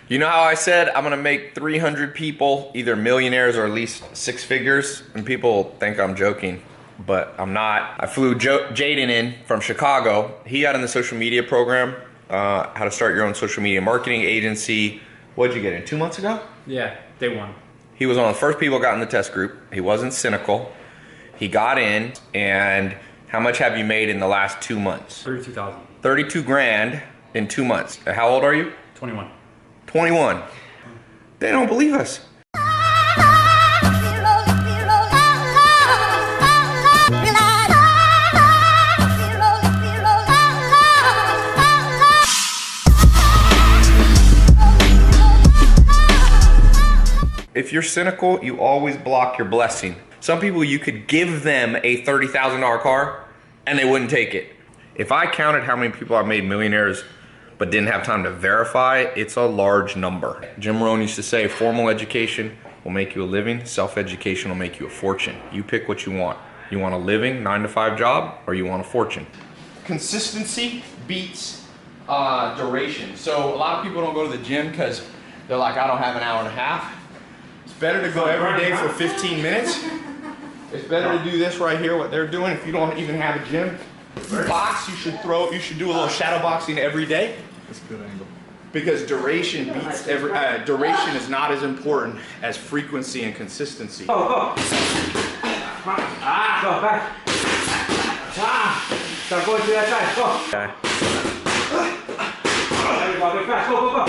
You know how I said I'm gonna make 300 people either millionaires or at least six figures? And people think I'm joking, but I'm not. I flew Jaden in from Chicago. He got in the social media program, how to start your own social media marketing agency. What'd you get in, 2 months ago? Yeah, day one. He was one of the first people got in the test group. He wasn't cynical. He got in, and how much have you made in the last 2 months? 32,000. 32 grand in 2 months. How old are you? 21. 21. They don't believe us. If you're cynical, you always block your blessing. Some people, you could give them a $30,000 car and they wouldn't take it. If I counted how many people I've made millionaires but didn't have time to verify, it's a large number. Jim Rohn used to say, formal education will make you a living, self-education will make you a fortune. You pick what you want. You want a living, 9-to-5 job, or you want a fortune? Consistency beats duration. So a lot of people don't go to the gym because they're like, I don't have an hour and a half. It's better to go every day for 15 minutes. It's better to do this right here, what they're doing, if you don't even have a gym. If you box, you should do a little shadow boxing every day. That's a good angle. Because duration beats duration is not as important as frequency and consistency. Go, go. Go back. Start going to that side. Go. Okay. There you go. Go fast. Go, go, go.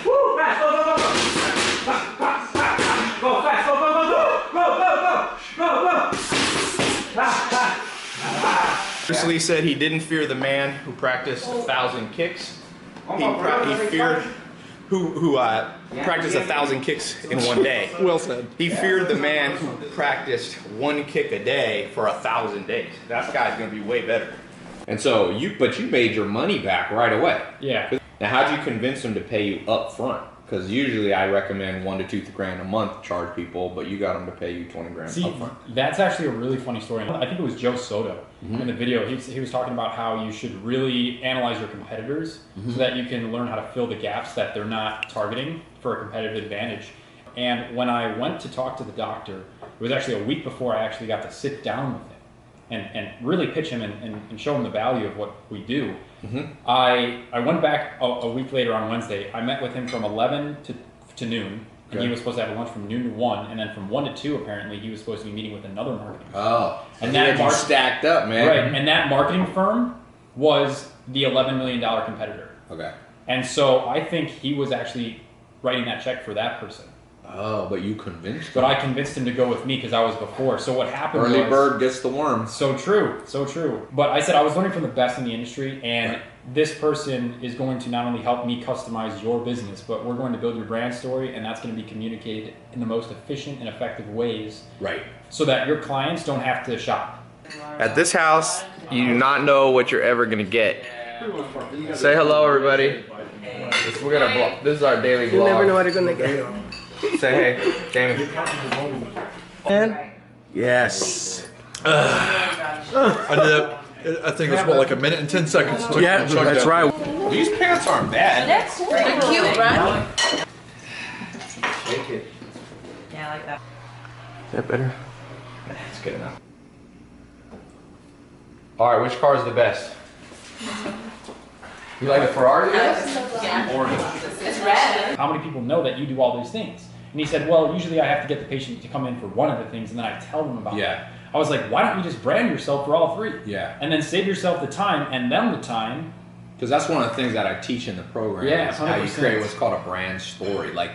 Woo, fast. Go, go, go, go. Go fast. Go, go, go, go. Go, go, go. Go, go. Bruce Lee said he didn't fear the man who practiced 1,000 kicks. He feared who practiced 1,000 kicks in one day. Well said. He feared the man who practiced one kick a day for 1,000 days. That guy's gonna be way better. And so but you made your money back right away. Yeah. Now, how'd you convince them to pay you up front? Because usually I recommend 1 to 2 grand a month charge people, but you got them to pay you 20 grand See, up front. that's actually a really funny story. I think it was Joe Soto in the video. He was talking about how you should really analyze your competitors so that you can learn how to fill the gaps that they're not targeting for a competitive advantage. And when I went to talk to the doctor, it was actually a week before I actually got to sit down with him and really pitch him and show him the value of what we do. I went back a week later on Wednesday. I met with him from 11 to noon. And he was supposed to have a lunch from noon to 1, and then from 1 to 2, apparently, he was supposed to be meeting with another marketing firm. Oh, and that you stacked up, man. Right, and that marketing firm was the $11 million competitor. Okay. And so I think he was actually writing that check for that person. Oh, but you convinced him. But I convinced him to go with me because I was before. So what happened was... Early bird gets the worm. So true, so true. But I said I was learning from the best in the industry, and this person is going to not only help me customize your business, but we're going to build your brand story, and that's going to be communicated in the most efficient and effective ways. Right. So that your clients don't have to shop. At this house, you do not know what you're ever going to get. Say hello, everybody. We're gonna vlog. This is our daily vlog. You never know what you're gonna get. Say hey, Jamie. And yes. I did. I think it was what, like 1 minute and 10 seconds. Yeah, that's right. These pants aren't bad. They're cute, right? Shake it. Yeah, I like that. Is that better? That's good enough. All right, which car is the best? You like the Ferrari? Yeah. Orange. It's red. How many people know that you do all these things? And he said, well, usually I have to get the patient to come in for one of the things, and then I tell them about it. I was like, why don't you just brand yourself for all three? Yeah. And then save yourself the time and them the time. Because that's one of the things that I teach in the program. Yeah, is how you 100%. create what's called a brand story. Like,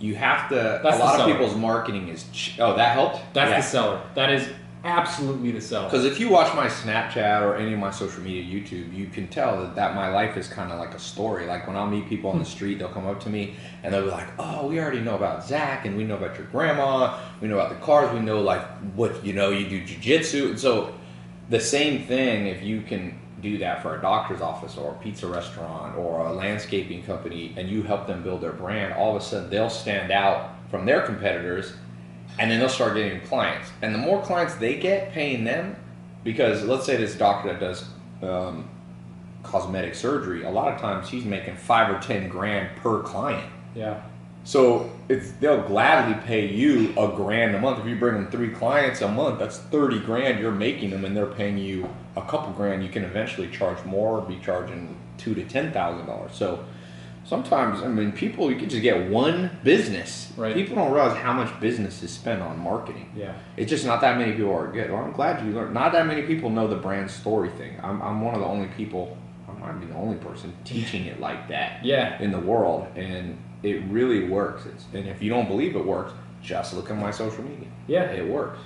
you have to. That's a lot the of seller. people's marketing is. Oh, that helped. That's Yeah. the seller. That is absolutely the seller. Because if you watch my Snapchat or any of my social media, YouTube, you can tell that my life is kind of like a story. Like when I'll meet people on the street, they'll come up to me and they'll be like, oh, we already know about Zach and we know about your grandma. We know about the cars. We know like what, you know, you do jujitsu. And so the same thing, if you can do that for a doctor's office or a pizza restaurant or a landscaping company and you help them build their brand, all of a sudden they'll stand out from their competitors. And then they'll start getting clients. And the more clients they get paying them, because let's say this doctor that does cosmetic surgery, a lot of times he's making 5 or 10 grand per client. Yeah. So they'll gladly pay you $1,000 a month. If you bring them 3 clients a month, that's 30 grand you're making them, and they're paying you a couple grand. You can eventually charge more, be charging $2,000 to $10,000. So sometimes, I mean, people, you can just get one business. Right. People don't realize how much business is spent on marketing. Yeah. It's just not that many people are good. Well, I'm glad you learned. Not that many people know the brand story thing. I'm one of the only people, I might be the only person teaching it like that Yeah. in the world. And it really works. And if you don't believe it works, just look at my social media. Yeah. It works.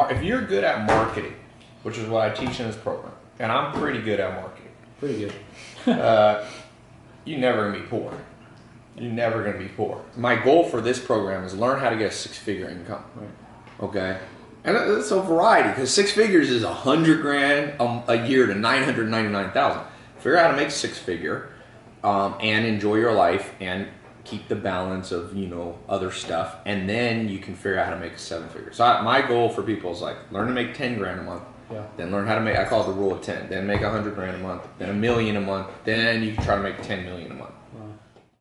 If you're good at marketing, which is what I teach in this program, and I'm pretty good at marketing, Pretty good. you're never gonna be poor. You're never gonna be poor. My goal for this program is learn how to get a 6-figure income. Right. Okay, and it's a variety because 6 figures is 100 grand a year to 999,000. Figure out how to make 6-figure and enjoy your life and keep the balance of other stuff, and then you can figure out how to make a 7-figure. So my goal for people is like learn to make 10 grand a month. Yeah. Then learn how to make, I call it the rule of 10. Then make 100 grand a month. Then $1 million a month. Then you can try to make 10 million a month. Wow.